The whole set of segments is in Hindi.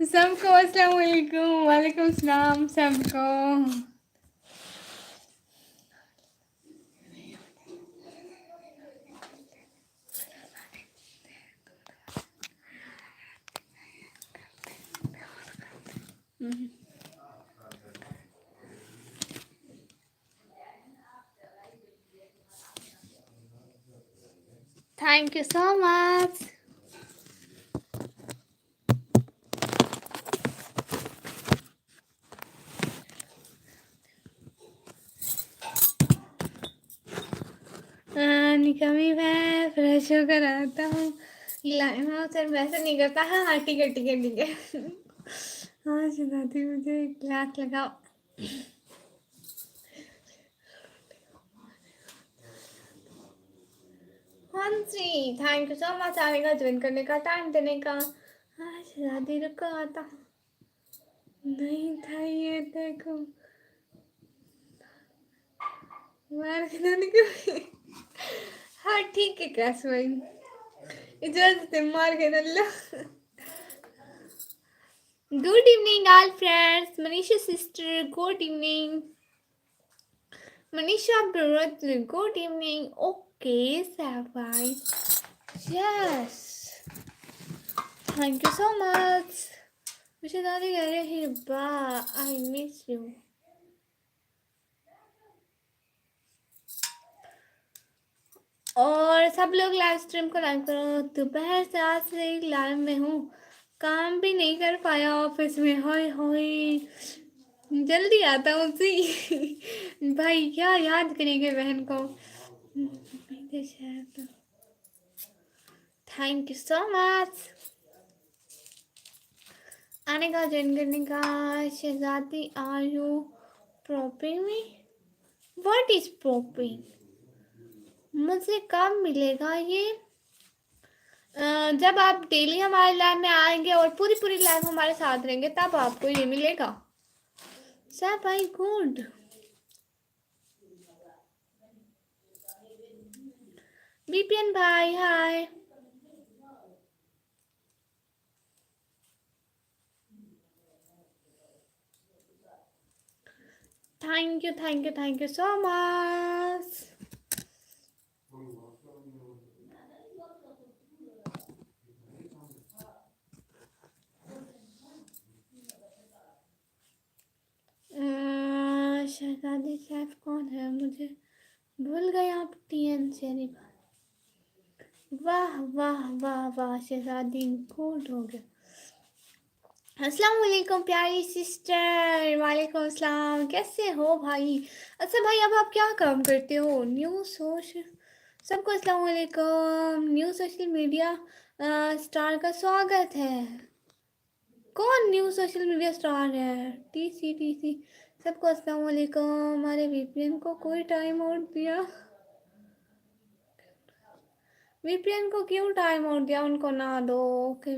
सबको अस्सलाम वालेकुम, वालेकुम सलाम सबको। Thank you so much. निकमी मैं फ्रेश होकर आता हूँ। लाइमा सर वैसे नहीं करता। हाँ हाँ ठीक है ठीक है ठीक है। हाँ शहजादी मुझे एक क्लास लगाओ। हाँ जी थैंक यू सो मच आने का, ज्वाइन करने का, टाइम देने का। हाँ शहजादी रुको आता हूँ। नहीं था ये देखो मार के ना निकल। हाँ ठीक है कैसे भाई, इजाजत है मार के नल्ला। Good evening all friends, Manisha sister good evening, Manisha brother good evening. Okay साबाई yes thank you so much. मुझे दादी कह रहे हैं बा आई मिस यू। और सब लोग लाइव स्ट्रीम को लाइक करो। दोपहर से आज से लाइव में हूँ, काम भी नहीं कर पाया ऑफिस में। होय होय जल्दी आता हूँ सी। भाई क्या याद करेंगे बहन को। थैंक यू सो मच आने का, ज्वाइन करने का। शहजादी आर यू प्रॉपिंग में? What is propping? मुझे कब मिलेगा ये? जब आप डेली हमारे लाइव में आएंगे और पूरी पूरी लाइव हमारे साथ रहेंगे तब आपको ये मिलेगा। सर भाई गुड। बीपीएन भाई hi. Thank you thank you thank you so much. Shahzadi Saif कौन है? मुझे भूल गए आप। टीएन से वाह वाह वाह वाह शहजादी गुड हो गया। अस्सलाम वालेकुम प्यारी सिस्टर। वालेकुम अस्सलाम, कैसे हो भाई? अच्छा भाई अब आप क्या काम करते हो? न्यू सोशल, सबको अस्सलाम वालेकुम। न्यू सोशल मीडिया स्टार का स्वागत है। कौन न्यू सोशल मीडिया स्टार है? टीसी सबको अस्सलाम वालेकुम। हमारे वीपीएन को कोई टाइम आउट दिया? वीपीएन को क्यों टाइम आउट दिया? उनको ना दो कि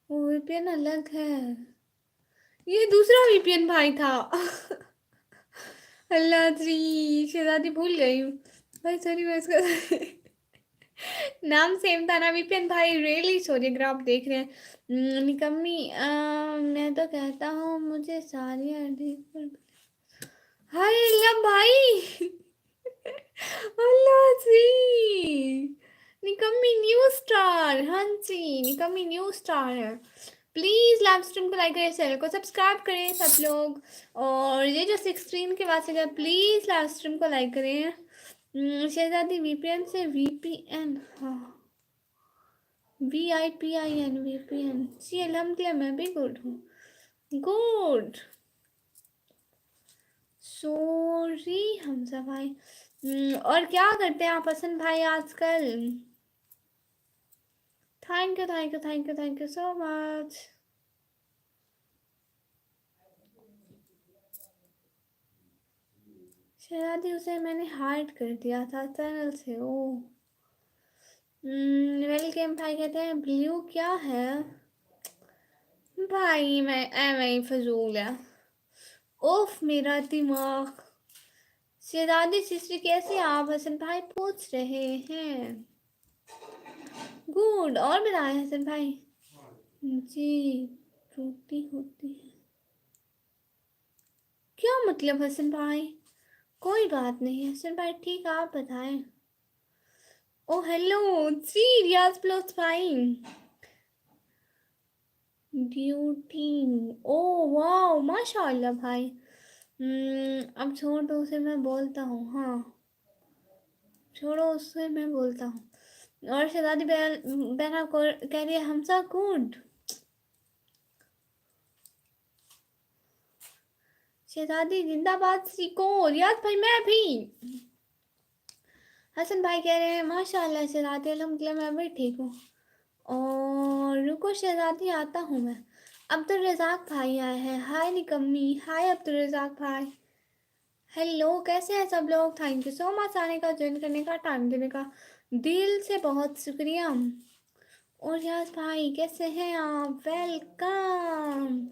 वो वीपीएन अलग है, ये दूसरा वीपीएन भाई था। अल्लाह जी शहजादी भूल गई भाई, सॉरी मैं इसका नाम सेम था ना वीपीएन भाई। रियली सॉरी अगर आप देख रहे हैं। निकम्मी मैं तो कहता हूँ मुझे सारी आईडी पर। हाय अल्लाह भाई। अल्लाह जी निकम्मी न्यू स्टार। हाँ जी निकम्मी न्यू स्टार है। प्लीज़ लाइव स्ट्रीम को लाइक करें, चैनल को सब्सक्राइब करें सब लोग। और ये जो 16 के बाद से प्लीज़ लाइव स्ट्रीम को लाइक करें। शहजादी वीपीएन से वीपीएन, हाँ VIPIN वीपीएन जी। अल्हम्दुलिल्लाह मैं भी गुड हूँ। गुड सॉरी हमजा भाई। और क्या करते हैं आप हसन भाई आजकल? Thank you thank you thank you thank you so much. शहजादी उसे मैंने हाइड कर दिया था चैनल से। ओ वेलकम भाई कहते हैं ब्लू क्या है? भाई मैं एवं ही फजूल है। ओफ मेरा दिमाग। शहजादी सिस्टर कैसे आप? हसन भाई पूछ रहे हैं। गुड और बताएं हसन भाई जी। रोती होती है। क्या मतलब हसन भाई? कोई बात नहीं हसन भाई, ठीक है, आप बताएं। ओ हेलो जी, रियाज प्लस भाई। ड्यूटी। ओ वाह माशाल्लाह भाई। अब छोड़ दो उसे, मैं बोलता हूँ। हाँ छोड़ो उससे, मैं बोलता हूँ। और शहजादी बहना को कह रही है हमसा गुड। शहजादी जिंदाबाद सीखो। रियाज भाई मैं भी। हसन भाई कह रहे हैं माशाल्लाह शहजादी अल्हम्दुलिल्लाह मैं भी ठीक हूँ। और रुको शहजादी आता हूँ मैं। अब्दुल रज़ाक भाई आए हैं। हाय निकम्मी, हाय अब्दुल रज़ाक भाई। हेलो कैसे हैं सब लोग? थैंक यू सो मच आने का, ज्वाइन करने का, टाइम देने का, दिल से बहुत शुक्रिया। और यस भाई कैसे हैं आप? वेलकम।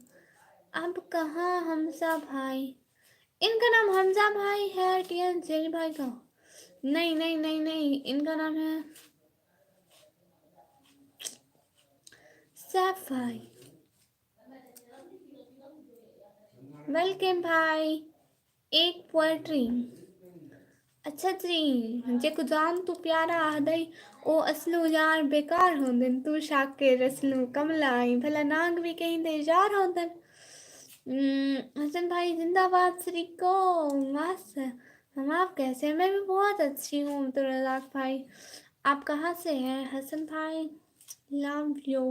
अब कहाँ हमजा भाई? इनका नाम हमजा भाई है टीएन जेरी भाई का? नहीं नहीं नहीं नहीं, इनका नाम है सैफ भाई। वेलकम भाई। एक पोएट्री। अच्छा जी, जे को जान तू प्यारा आदई ओ असलू यार बेकार होंदन तू शाके रसलू कमला आई भला नाग भी कहीं दे जार होंदन। हसन भाई जिंदाबाद श्रीको। मस्त। हम आप कैसे हैं? मैं भी बहुत अच्छी हूँ तो रजाक भाई। आप कहाँ से हैं हसन भाई? Love you.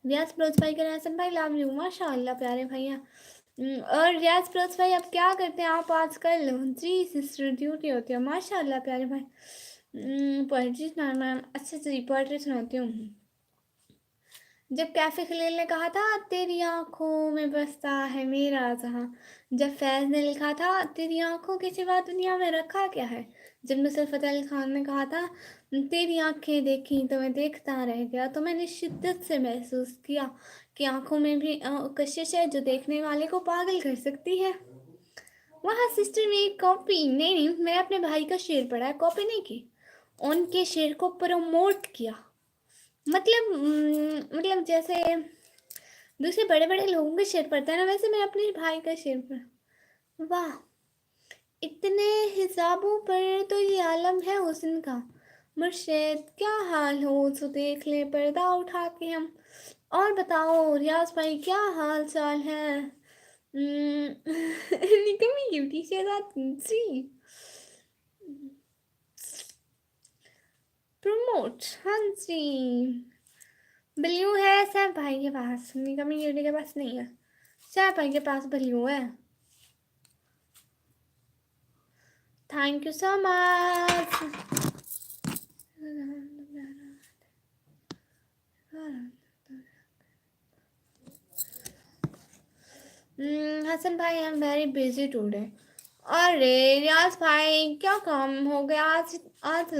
रियाज फिरोज भाई कह रहे हैं हसन भाई लव यू। माशाल्लाह प्यारे भैया। और रियाज फिरोज भाई आप क्या करते हैं आप आजकल? जी सिस्टर ड्यूटी होती है। माशाल्लाह प्यारे भाई। पोइट्री सुनाना। अच्छा जी पोइट्री सुनाती हूँ। जब कैफे खलील ने कहा था तेरी आंखों में बसता है मेरा जहां, जब फैज ने लिखा था तेरी आंखों के सिवा दुनिया में रखा क्या है, जब नुसरत फतेह अली खान ने कहा था तेरी आंखें देखी तो मैं देखता रह गया, तो मैंने शिद्दत से महसूस किया कि आंखों में भी कशिश है जो देखने वाले को पागल कर सकती है। वहाँ सिस्टर ने एक कॉपी, नहीं नहीं मैंने अपने भाई का शेर पढ़ा है, कॉपी नहीं की, उनके शेर को प्रमोट किया। मतलब जैसे दूसरे बड़े बड़े लोगों के शेर पढ़ते हैं ना, वैसे मैं अपने भाई का शेर पढ़। वाह इतने हिसाबों पर तो ये आलम है हुस्न का, मुर्शिद क्या हाल हो तो देख ले पर्दा उठा के हम। और बताओ रियाज भाई क्या हाल चाल है? निकम्मी क्यूटी शहजादी। प्रमोट हाँ जी। ब्लू है सैफ भाई के पास, निकम्मी क्यूटी के पास नहीं है। सैफ भाई के पास ब्लू है। Thank you so much. Hasan भाई I am very busy today. अरे रियाज भाई क्या काम हो गया आज? आज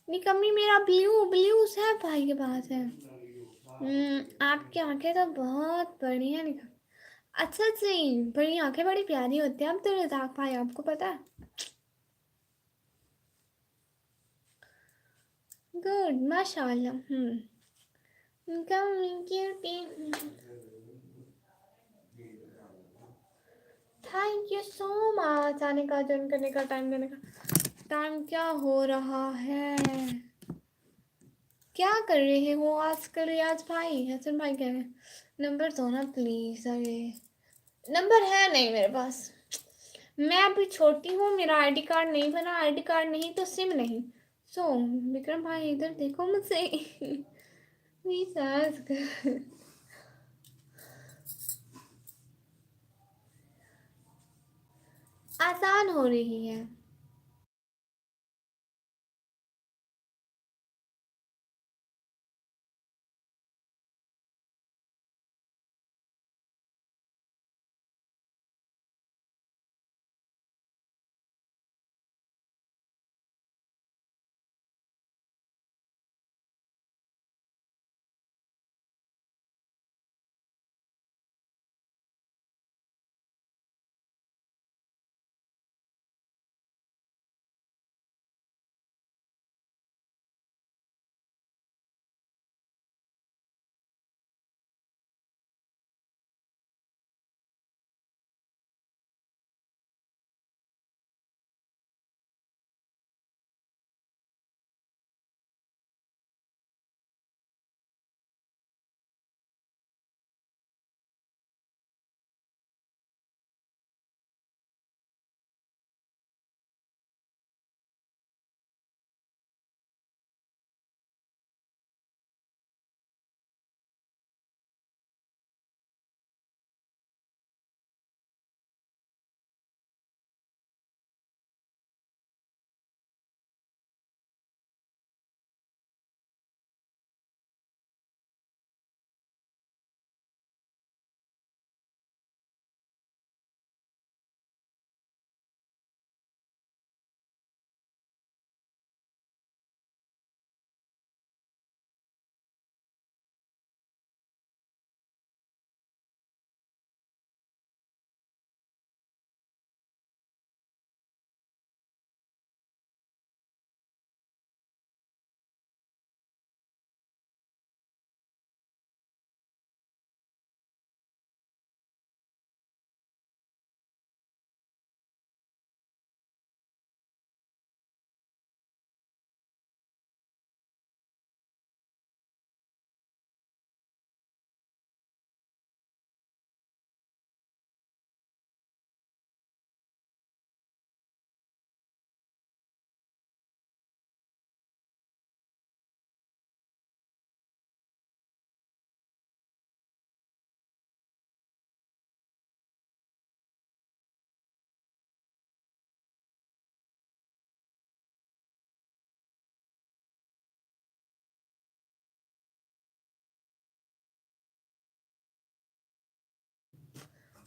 निकम्मी मेरा ब्लू ब्लू है भाई के पास है। आपकी आंखें तो बहुत बड़ी हैं निकम। अच्छा जी बड़ी आंखें बड़ी प्यारी होती हैं। अब तो रजाक भाई आपको पता है। गुड माशाल्लाह। निकम्मी cutie. Thank you so much आने का, ज्वाइन करने का, टाइम देने का। टाइम क्या हो रहा है? क्या कर रहे हो आजकल रियाज भाई? हसन भाई कह रहे हैं नंबर दो ना प्लीज। अरे नंबर है नहीं मेरे पास, मैं अभी छोटी हूँ, मेरा आईडी कार्ड नहीं बना, आईडी कार्ड नहीं तो सिम नहीं। सो विक्रम भाई इधर देखो मुझसे। Please ask. आसान हो रही है।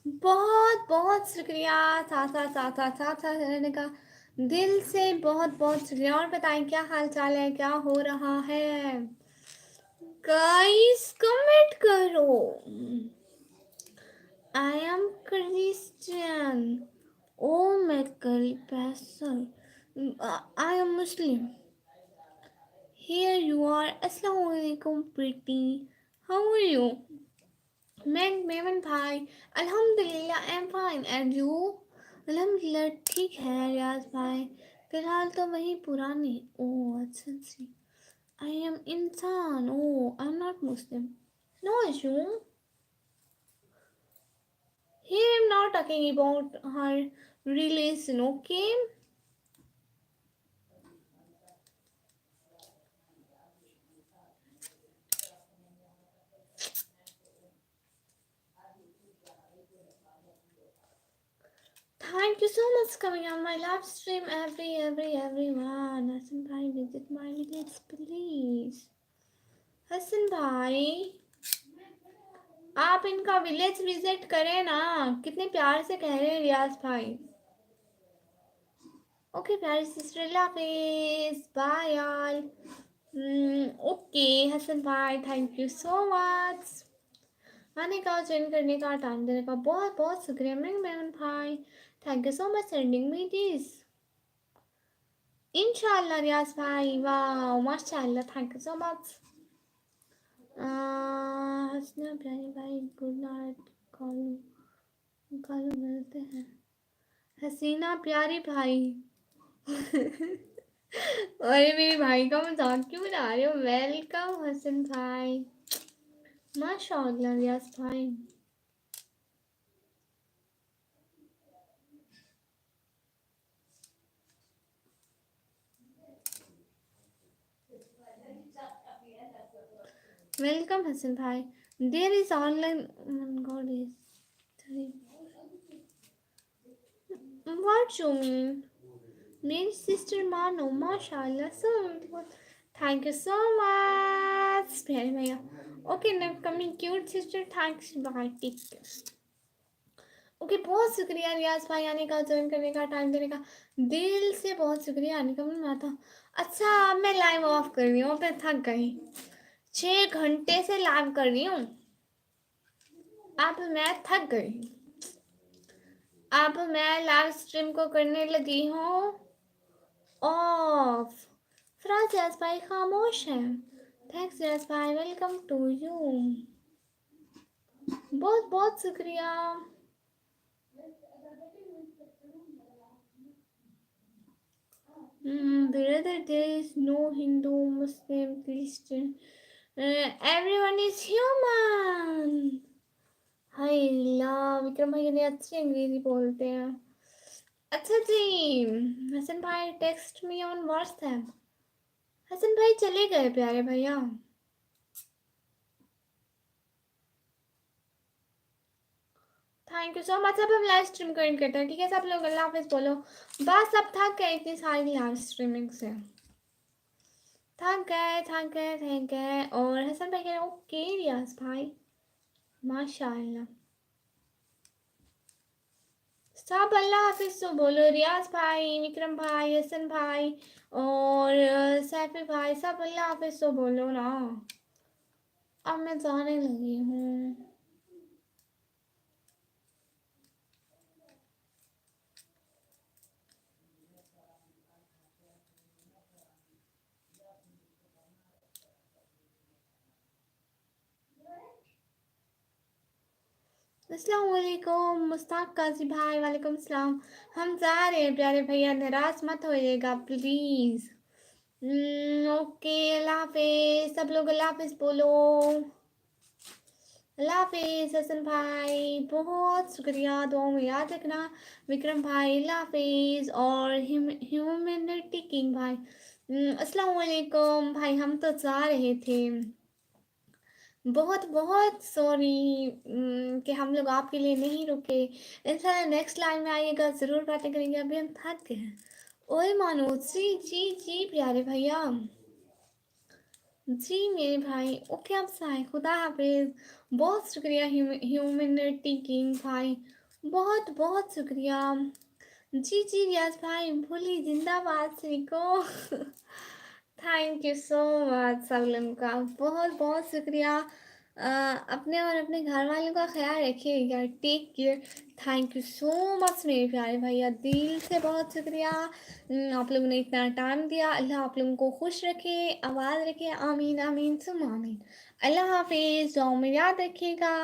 बहुत बहुत शुक्रिया, साथ साथ साथ साथ साथ साथ रहने का दिल से बहुत बहुत शुक्रिया। और बताएं क्या हाल चाल है, क्या हो रहा है? गाइस कमेंट करो। I am Christian. ओ मैं करी पैसल। I am Muslim. Here you are. Assalamu alaikum, pretty. How are you? Memon भाई, अल्हम्दुलिल्लाह I am fine and you? अल्हम्दुलिल्लाह ठीक है रियाज भाई। फिलहाल तो वही पुरानी। ओह अच्छा जी। आई एम इंसान। Oh I am not Muslim. No issue. Here I'm not talking about her religion, okay? Thank you so much for coming on my live stream, everyone. Hassan bhai, visit my village, please. Hasan भाई, आप इनका विलेज विजिट करें ना, कितने प्यार से कह रहे हैं रियाज भाई। ओके प्यारी सिस्टर, हाफिज, बाय यार। ओके हसन भाई, थैंक यू सो मच आने का, ज्वाइन करने का, टाइम देने का बहुत बहुत शुक्रिया मेमन भाई। Thank you so much sending me this. इंशाल्लाह रियाज भाई, वाह माशाल्लाह, थैंक यू सो मच। हसना प्यारी भाई, गुड नाइट। कॉल कॉल मिलते हैं। हसीना प्यारी भाई। अरे मेरे भाई का मजाक क्यों बना रहे हो? वेलकम हसन भाई, माशाल्लाह रियाज भाई। वेलकम हसन भाई। There is online god is what you mean? मेरी सिस्टर मानो, माशाल्लाह so beautiful. Thank you so much प्यारे भैया। ओके ना coming cute sister, thanks bye, take care. Okay बहुत शुक्रिया रियाज भाई आने का, ज्वाइन करने का, टाइम देने का, दिल से बहुत शुक्रिया आने का। मैं आता। अच्छा अब मैं लाइव ऑफ कर रही हूँ, फिर थक गई। 6 घंटे से लाइव कर रही हूँ, अब मैं थक गई। अब मैं लाइव स्ट्रीम को करने लगी हूँ ऑफ। फराज रियाज भाई खामोश है। थैंक्स रियाज भाई, वेलकम टू यू, बहुत बहुत शुक्रिया। Brother, there is no Hindu, Muslim, Christian. Everyone is human. हाय अल्लाह, विक्रम भाई ने अच्छी अंग्रेजी बोलते हैं। अच्छा जी, हसन भाई text me on WhatsApp. Hasan भाई चले गए प्यारे भैया। Thank you so much. अब हम लाइव स्ट्रीम करेंगे करते हैं, ठीक है सब लोग अल्लाह हाफिज बोलो। बस अब थक गए इतनी सारी लाइव स्ट्रीमिंग से, थक गए थक गए थक गए। और हसन भाई कह रहे ओके रियाज भाई, माशाल्लाह। सब अल्लाह हाफिज तो बोलो, रियाज भाई, विक्रम भाई, हसन भाई और सैफी भाई, सब अल्लाह हाफिज तो बोलो ना। अब मैं जाने लगी हूँ। अस्सलाम वालेकुम मुस्ताक काजी भाई, वालेकुम सलाम। हम जा रहे हैं प्यारे भैया, नाराज मत होइएगा प्लीज। ओके अल्लाह हाफिज, सब लोग अल्लाह हाफिज बोलो। अल्लाह हाफिज हसन भाई, बहुत शुक्रिया, दुआओं में याद रखना। विक्रम भाई अल्लाह हाफिज, और ह्यूमैनिटी किंग भाई अस्सलाम वालेकुम भाई। हम तो जा रहे थे, बहुत बहुत सॉरी कि हम लोग आपके लिए नहीं रुके। इंशाल्लाह नेक्स्ट लाइन में आइएगा, ज़रूर बातें करेंगे। अभी हम थक गए हैं। ओए मानो जी जी जी प्यारे भैया, जी मेरे भाई, ओके आप साए, खुदा हाफिज। बहुत शुक्रिया ह्यूमैनिटी किंग भाई, बहुत बहुत शुक्रिया। जी जी रियाज भाई, भोली जिंदाबाद श्री को। थैंक यू सो मच सब लोगों का, बहुत बहुत शुक्रिया। अपने और अपने घर वालों का ख्याल रखिएगा, take care. Thank you so much मेरे प्यारे भैया, दिल से बहुत शुक्रिया। आप लोगों ने इतना टाइम दिया। अल्लाह आप लोगों को खुश रखे, आवाज़ रखे, आमीन आमीन सुम आमीन। अल्लाह हाफिज़, दुआ में याद रखिएगा।